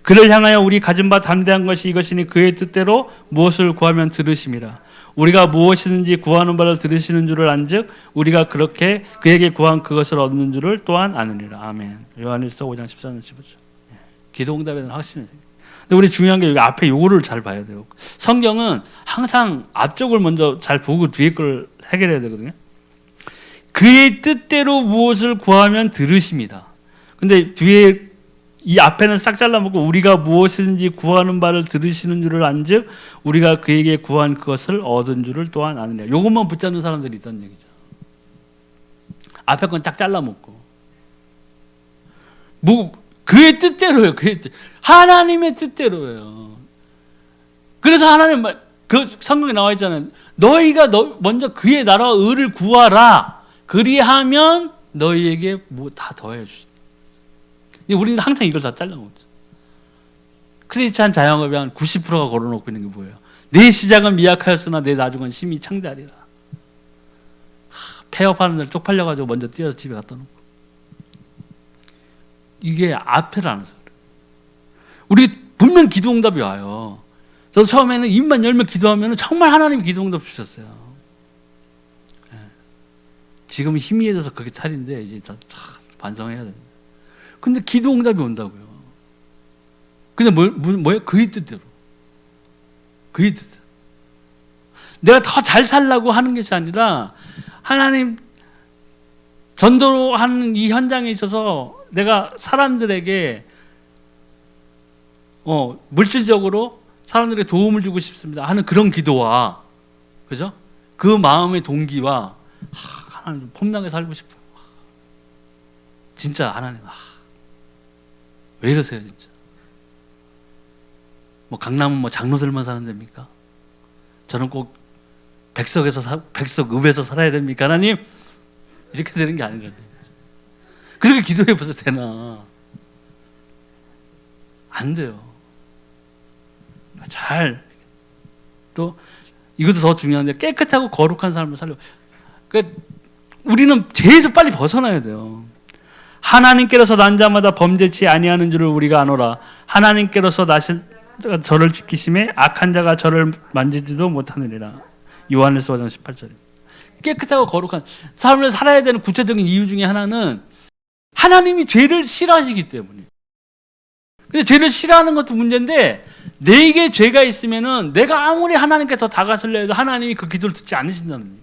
그를 향하여 우리 가진 바 담대한 것이 이것이니 그의 뜻대로 무엇을 구하면 들으심이라. 우리가 무엇이든지 구하는 바를 들으시는 줄을 안즉 우리가 그렇게 그에게 구한 그것을 얻는 줄을 또한 아느니라. 아멘. 요한일서 5장 14절 15절. 기도응답에 대한 확신이 생깁니다. 근데 우리 중요한 게 여기 앞에 요거를 잘 봐야 돼요. 성경은 항상 앞쪽을 먼저 잘 보고 뒤에 걸 해결해야 되거든요. 그의 뜻대로 무엇을 구하면 들으십니다. 근데 뒤에 이 앞에는 싹 잘라먹고 우리가 무엇이든지 구하는 바를 들으시는 줄을 안즉 우리가 그에게 구한 그것을 얻은 줄을 또한 아느냐. 요것만 붙잡는 사람들이 있다는 얘기죠. 앞에 건 딱 잘라먹고 그의 뜻대로예요. 하나님의 뜻대로예요. 그래서 하나님 그 성경에 나와 있잖아요. 너희가 먼저 그의 나라와 의를 구하라. 그리하면 너희에게 뭐 다 더해 주신다. 우리는 항상 이걸 다 잘라먹죠. 크리스찬 자영업에 한 90%가 걸어놓고 있는 게 뭐예요? 내 시작은 미약하였으나 내 나중은 심히 창대하리라. 폐업하는 날 쪽팔려가지고 먼저 뛰어서 집에 갖다 놓고. 이게 앞에를 안 해서 그래요. 우리 분명 기도응답이 와요. 저도 처음에는 입만 열면 기도하면 정말 하나님이 기도응답 주셨어요. 네. 지금 희미해져서 그게 탈인데 이제 반성해야 됩니다. 근데 기도응답이 온다고요. 근데 뭐예요? 그의 뜻대로. 그의 뜻대로. 내가 더 잘 살라고 하는 것이 아니라 하나님 전도하는 이 현장에 있어서 내가 사람들에게 물질적으로 사람들에게 도움을 주고 싶습니다 하는 그런 기도와, 그죠? 그 마음의 동기와 하나님 폼나게 살고 싶어요. 진짜 하나님 왜 이러세요 진짜? 뭐 강남은 장로들만 사는 데입니까? 저는 꼭 백석읍에서 살아야 됩니까? 하나님 이렇게 되는 게 아니라는 거죠. 그렇게 기도해 보세요. 되나? 안 돼요. 또 이것도 더 중요한데 깨끗하고 거룩한 삶을 살려. 그러니까 우리는 죄에서 빨리 벗어나야 돼요. 하나님께로서 난 자마다 범죄치 아니하는 줄을 우리가 아노라. 하나님께로서 나신 저를 지키심에 악한 자가 저를 만지지도 못하느니라. 요한일서 5장 18절입니다. 깨끗하고 거룩한 삶을 살아야 되는 구체적인 이유 중에 하나는 하나님이 죄를 싫어하시기 때문에. 근데 죄를 싫어하는 것도 문제인데 내게 죄가 있으면은 내가 아무리 하나님께 더 다가서려 해도 하나님이 그 기도를 듣지 않으신다는 거예요.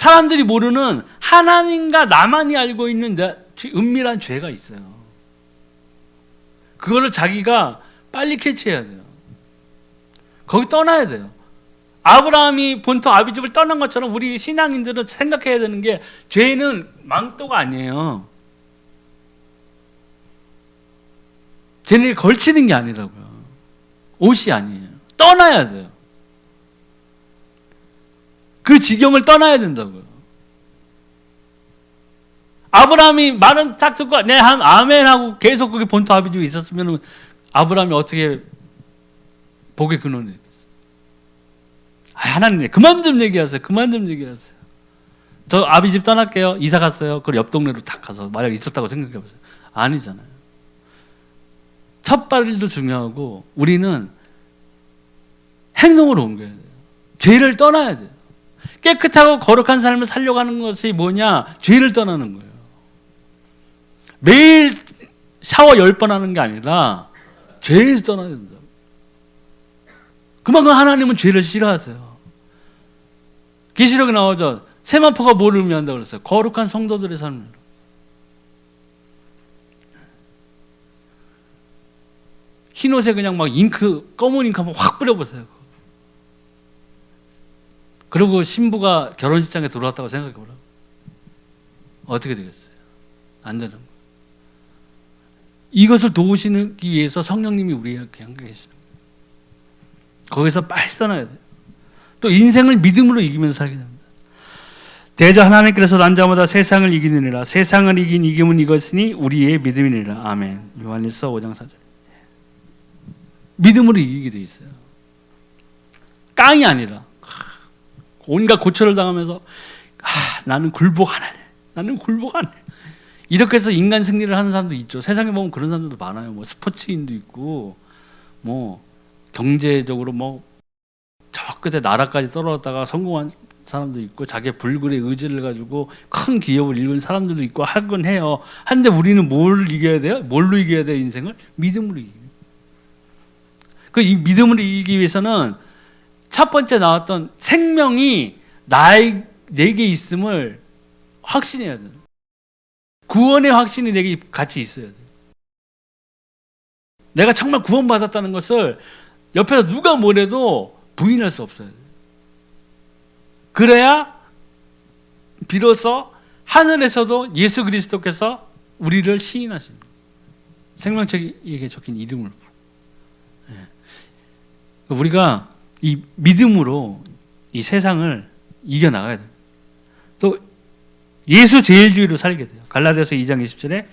사람들이 모르는 하나님과 나만이 알고 있는 은밀한 죄가 있어요. 그거를 자기가 빨리 캐치해야 돼요. 거기 떠나야 돼요. 아브라함이 본토 아비집을 떠난 것처럼 우리 신앙인들은 생각해야 되는 게 죄는 망토가 아니에요. 죄는 걸치는 게 아니라고요. 옷이 아니에요. 떠나야 돼요. 그 지경을 떠나야 된다고요. 아브라함이 말은 딱 듣고 네 아멘 하고 계속 거기 본토 아비집에 있었으면 아브라함이 어떻게 복의 근원이 됐겠어요. 하나님 그만 좀 얘기하세요. 그만 좀 얘기하세요. 저 아비집 떠날게요. 이사 갔어요. 그걸 옆 동네로 탁 가서 만약 있었다고 생각해 보세요. 아니잖아요. 첫 발도 중요하고 우리는 행동으로 옮겨야 돼요. 죄를 떠나야 돼요. 깨끗하고 거룩한 삶을 살려가는 것이 뭐냐? 죄를 떠나는 거예요. 매일 샤워 10번 하는 게 아니라 죄에서 떠나야 된다. 그만큼 하나님은 죄를 싫어하세요. 계시록에 나오죠. 세마포가 뭐를 의미한다고 그랬어요? 거룩한 성도들의 삶을. 흰 옷에 그냥 막 검은 잉크 한번 확 뿌려보세요. 그리고 신부가 결혼식장에 들어왔다고 생각해보라. 어떻게 되겠어요? 안 되는 거예요. 이것을 도우시기 위해서 성령님이 우리에게 함께 계시는 거예요. 거기서 빨리 떠나야 돼요. 또 인생을 믿음으로 이기면서 살게 됩니다. 대저 하나님께서 난 자마다 세상을 이기느니라. 세상을 이긴 이김은 이것이니 우리의 믿음이니라. 아멘. 요한일서 5장 4절. 믿음으로 이기게 돼 있어요. 깡이 아니라 온갖 고초를 당하면서 나는 굴복하네. 나는 굴복하네. 이렇게 해서 인간 승리를 하는 사람도 있죠. 세상에 보면 그런 사람들도 많아요. 뭐 스포츠인도 있고 뭐 경제적으로 뭐 저 끝에 나라까지 떨어졌다가 성공한 사람도 있고 자기의 불굴의 의지를 가지고 큰 기업을 이룬 사람들도 있고 하긴 해요. 한데 우리는 뭘 이겨야 돼요? 뭘로 이겨야 돼요? 인생을? 믿음으로 이겨요. 이 믿음으로 이기기 위해서는 첫 번째 나왔던 생명이 내게 있음을 확신해야 돼요. 구원의 확신이 내게 같이 있어야 돼요. 내가 정말 구원받았다는 것을 옆에서 누가 뭐래도 부인할 수 없어요. 그래야 비로소 하늘에서도 예수 그리스도께서 우리를 시인하시는 거예요. 생명책에 적힌 이름을. 우리가 이 믿음으로 이 세상을 이겨나가야 돼요. 또 예수 제일주의로 살게 돼요. 갈라디아서 2장 20절에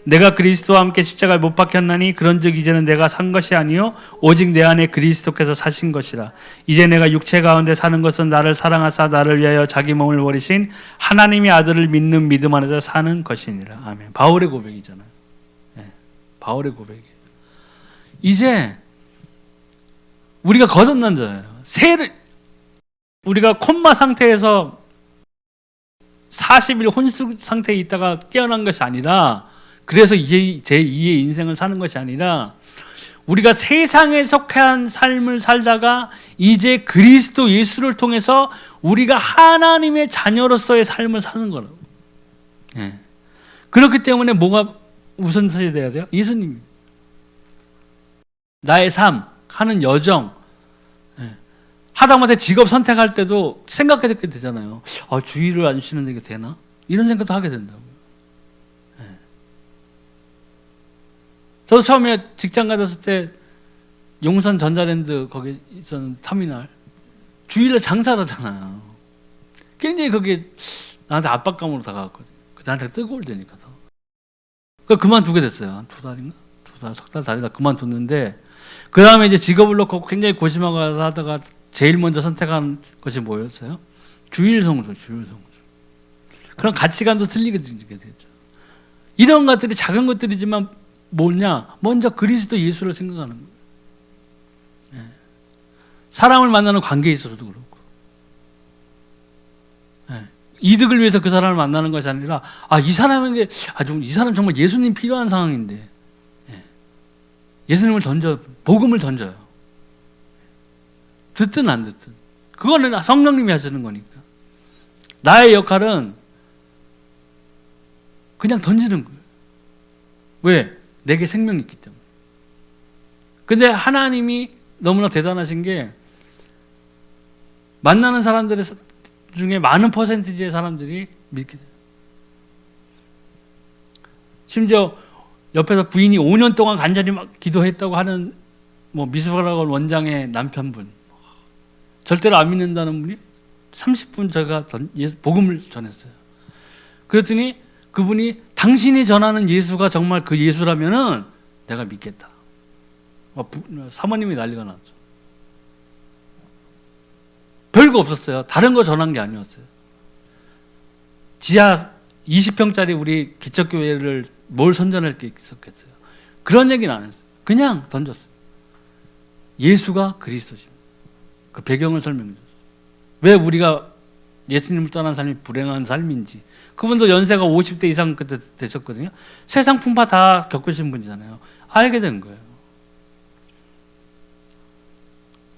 내가 그리스도와 함께 십자가에 못 박혔나니 그런즉 이제는 내가 산 것이 아니요 오직 내 안에 그리스도께서 사신 것이라. 이제 내가 육체 가운데 사는 것은 나를 사랑하사 나를 위하여 자기 몸을 버리신 하나님의 아들을 믿는 믿음 안에서 사는 것이니라. 아멘. 바울의 고백이잖아요. 네, 바울의 고백이에요. 이제 우리가 거듭난 자예요. 우리가 콤마 상태에서 40일 혼수 상태에 있다가 깨어난 것이 아니라, 그래서 이제 제2의 인생을 사는 것이 아니라 우리가 세상에 속한 삶을 살다가 이제 그리스도 예수를 통해서 우리가 하나님의 자녀로서의 삶을 사는 거라고. 네. 그렇기 때문에 뭐가 우선순위 돼야 돼요? 예수님. 나의 삶, 하는 여정, 하다못해 직업 선택할 때도 생각하게 되잖아요. 주일을 안 쉬는데 이게 되나? 이런 생각도 하게 된다고요. 저도 처음에 직장 가졌을 때 용산 전자랜드 거기 있었는 터미널 주일에 장사를 하잖아요. 굉장히 그게 나한테 압박감으로 다가왔거든요. 나한테 뜨거울 때니까 더. 그러니까 그만두게 됐어요. 한 2달인가? 2달, 석 달 다니다 그만뒀는데, 그 다음에 이제 직업을 놓고 굉장히 고심하고 하다가 제일 먼저 선택한 것이 뭐였어요? 주일 성수, 주일 성수. 그런 가치관도 틀리게 되죠. 이런 것들이 작은 것들이지만 뭐냐? 먼저 그리스도 예수를 생각하는 거예요. 네. 사람을 만나는 관계에 있어서도 그렇고, 네. 이득을 위해서 그 사람을 만나는 것이 아니라, 이 사람에게, 이 사람 정말 예수님 필요한 상황인데, 네. 예수님을 복음을 던져요. 듣든 안 듣든. 그거는 성령님이 하시는 거니까. 나의 역할은 그냥 던지는 거예요. 왜? 내게 생명이 있기 때문에. 근데 하나님이 너무나 대단하신 게 만나는 사람들 중에 많은 퍼센티지의 사람들이 믿게 돼요. 심지어 옆에서 부인이 5년 동안 간절히 막 기도했다고 하는 미술학원 원장의 남편분, 절대로 안 믿는다는 분이 30분 제가 복음을 전했어요. 그랬더니 그분이 당신이 전하는 예수가 정말 그 예수라면은 내가 믿겠다. 사모님이 난리가 났죠. 별거 없었어요. 다른 거 전한 게 아니었어요. 지하 20평짜리 우리 기적교회를 뭘 선전할 게 있었겠어요. 그런 얘기는 안 했어요. 그냥 던졌어요. 예수가 그리스도십니다. 그 배경을 설명해 줬어요. 왜 우리가 예수님을 떠난 삶이 불행한 삶인지. 그분도 연세가 50대 이상 그때 되셨거든요. 세상 풍파 다 겪으신 분이잖아요. 알게 된 거예요.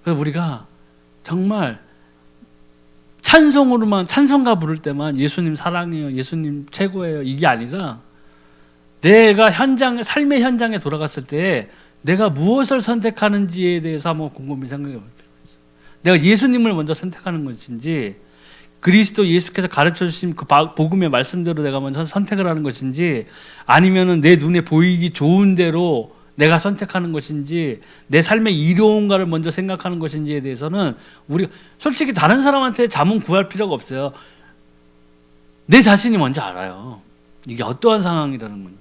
그래서 우리가 정말 찬송으로만, 찬송가 부를 때만 예수님 사랑해요, 예수님 최고예요, 이게 아니라 내가 삶의 현장에 돌아갔을 때 내가 무엇을 선택하는지에 대해서 한번 곰곰이 생각해 볼 필요가 있어요. 내가 예수님을 먼저 선택하는 것인지, 그리스도 예수께서 가르쳐 주신 그 복음의 말씀대로 내가 먼저 선택을 하는 것인지, 아니면은 내 눈에 보이기 좋은 대로 내가 선택하는 것인지, 내 삶의 이로운가를 먼저 생각하는 것인지에 대해서는 우리가 솔직히 다른 사람한테 자문 구할 필요가 없어요. 내 자신이 먼저 알아요. 이게 어떠한 상황이라는 건지.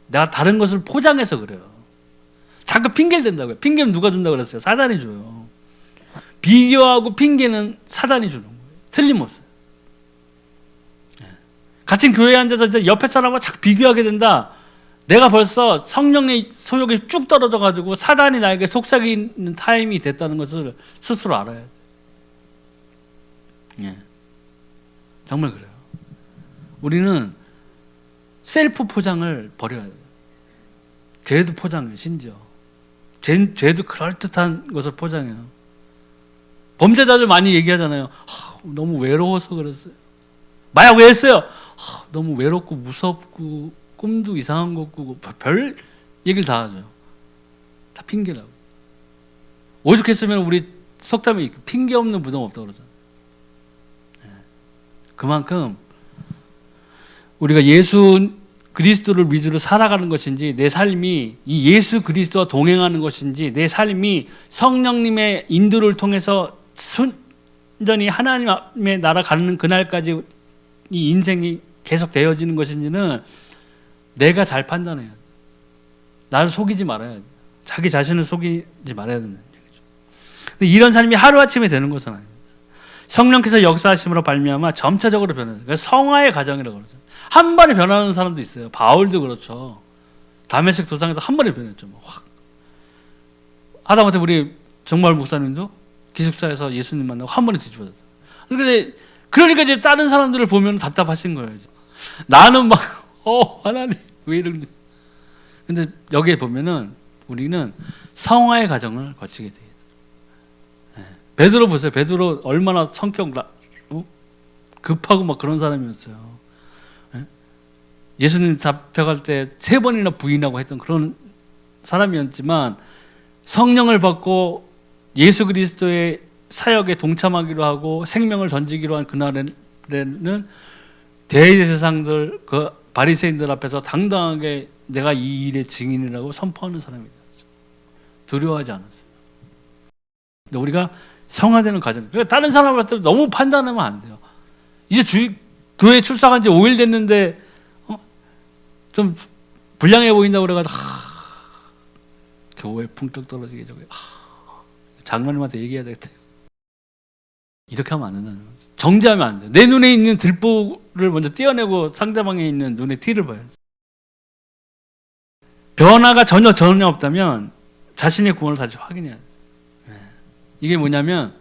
내가 다른 것을 포장해서 그래요. 자꾸 핑계를 댄다고요. 핑계는 누가 준다고 그랬어요? 사단이 줘요. 비교하고 핑계는 사단이 주는 거예요. 틀림없어요. 같은 교회에 앉아서 옆에 사람과 자꾸 비교하게 된다. 내가 벌써 성령의 소욕이 쭉 떨어져 가지고 사단이 나에게 속삭이는 타임이 됐다는 것을 스스로 알아야 돼요. 정말 그래요. 우리는 셀프 포장을 버려야 돼요. 죄도 포장해요. 심지어 죄도 그럴듯한 것을 포장해요. 범죄자들 많이 얘기하잖아요. 너무 외로워서 그랬어요. 마약 왜 했어요? 너무 외롭고 무섭고 꿈도 이상한 거 꾸고 별 얘기를 다 하죠. 다 핑계라고. 오죽했으면 우리 속담에 핑계 없는 무덤 없다고 그러잖아요. 그만큼 우리가 예수 그리스도를 위주로 살아가는 것인지, 내 삶이 이 예수 그리스도와 동행하는 것인지, 내 삶이 성령님의 인도를 통해서 순전히 하나님의 나라 가는 그날까지 이 인생이 계속 되어지는 것인지는 내가 잘 판단해야 돼. 나를 속이지 말아야 돼. 자기 자신을 속이지 말아야 된다는 얘기죠. 근데 이런 삶이 하루아침에 되는 것은 아닙니다. 성령께서 역사하심으로 발미암아 점차적으로 변해요. 그래서 성화의 과정이라고 그러죠. 한 번에 변하는 사람도 있어요. 바울도 그렇죠. 다메섹 도상에서 한 번에 변했죠. 확. 하다못해 우리 정말 목사님도 기숙사에서 예수님 만나고 한 번에 뒤집어졌어요. 그러니까 이제 다른 사람들을 보면 답답하신 거예요. 나는 막 하나님 왜 이러니? 근데 여기에 보면은 우리는 성화의 과정을 거치게 돼요. 베드로 보세요. 베드로 얼마나 성격 급하고 막 그런 사람이었어요. 예수님 잡혀갈 때 3번이나 부인하고 했던 그런 사람이었지만, 성령을 받고 예수 그리스도의 사역에 동참하기로 하고 생명을 던지기로 한 그날에는 대제사장들, 그 바리새인들 앞에서 당당하게 내가 이 일의 증인이라고 선포하는 사람이 됐죠. 두려워하지 않았어요. 근데 우리가 성화되는 과정, 그러니까 다른 사람한테 너무 판단하면 안 돼요. 이제 교회 출석한 지 5일 됐는데 좀 불량해 보인다고 그래가지고 교회 품격 떨어지게 저게 장로님한테 얘기해야 되겠다. 이렇게 하면 안 된다는 거죠. 정죄하면 안 돼요. 내 눈에 있는 들보를 먼저 떼어내고 상대방에 있는 눈에 티를 봐요. 변화가 전혀 없다면 자신의 구원을 다시 확인해야 돼요. 이게 뭐냐면,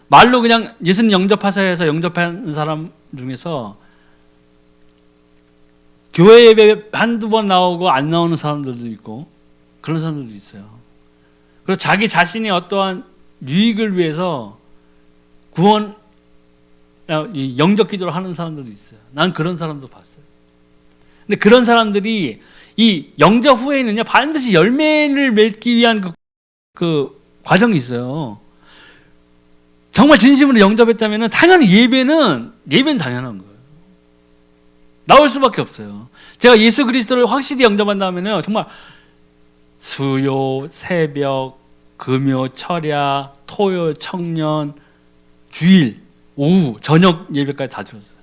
말로 그냥 예수님 영접하세요 해서 영접하는 사람 중에서 교회 예배 한두 번 나오고 안 나오는 사람들도 있고 그런 사람들도 있어요. 그리고 자기 자신이 어떠한 유익을 위해서 구원 이 영적 기도를 하는 사람들도 있어요. 난 그런 사람도 봤어요. 근데 그런 사람들이 이 영접 후에는요 반드시 열매를 맺기 위한 그 과정이 있어요. 정말 진심으로 영접했다면 당연히 예배는 당연한 거예요. 나올 수밖에 없어요. 제가 예수 그리스도를 확실히 영접한다면요 정말 수요, 새벽, 금요, 철야, 토요, 청년, 주일, 오후, 저녁 예배까지 다 드렸어요.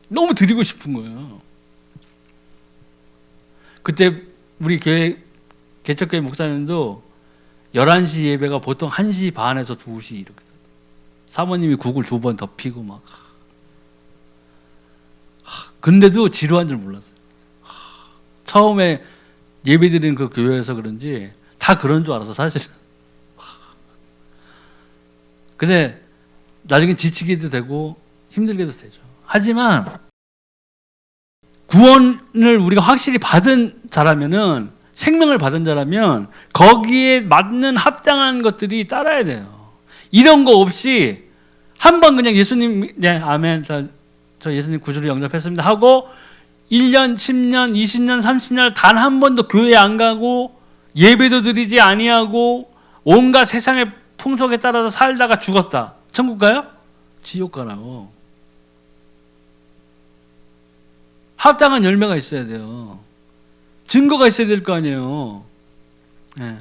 너무 드리고 싶은 거예요. 그때 우리 교회 개척교회 목사님도 11시 예배가 보통 1시 반에서 2시 이렇게 사모님이 국을 2번 더 피고 막 근데도 지루한 줄 몰랐어요. 처음에 예배 드리는 그 교회에서 그런지 다 그런 줄 알아서 사실은. 근데 나중에 지치게도 되고 힘들게도 되죠. 하지만 구원을 우리가 확실히 받은 자라면은 생명을 받은 자라면 거기에 맞는 합당한 것들이 따라야 돼요. 이런 거 없이 한 번 그냥 예수님 네 아멘 저 예수님 구주로 영접했습니다 하고 1년, 10년, 20년, 30년 단 한 번도 교회 안 가고 예배도 드리지 아니하고 온갖 세상의 풍속에 따라서 살다가 죽었다. 천국 가요? 지옥 가라고. 합당한 열매가 있어야 돼요. 증거가 있어야 될 거 아니에요. 네.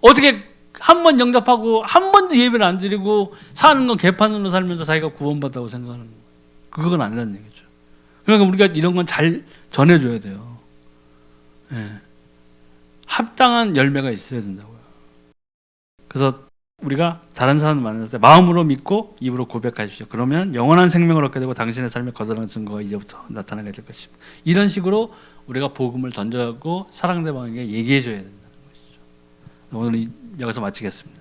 어떻게 한 번 영접하고 한 번도 예배를 안 드리고 사는 건 개판으로 살면서 자기가 구원받다고 생각하는 거예요. 그건 아니라는 얘기죠. 그러니까 우리가 이런 건 잘 전해줘야 돼요. 네. 합당한 열매가 있어야 된다고요. 그래서 우리가 다른 사람 만났을 때 마음으로 믿고 입으로 고백하십시오. 그러면 영원한 생명을 얻게 되고 당신의 삶에 거듭나는 증거가 이제부터 나타나게 될 것입니다. 이런 식으로 우리가 복음을 던져고 상대방에게 얘기해줘야 된다는 것이죠. 오늘 여기서 마치겠습니다.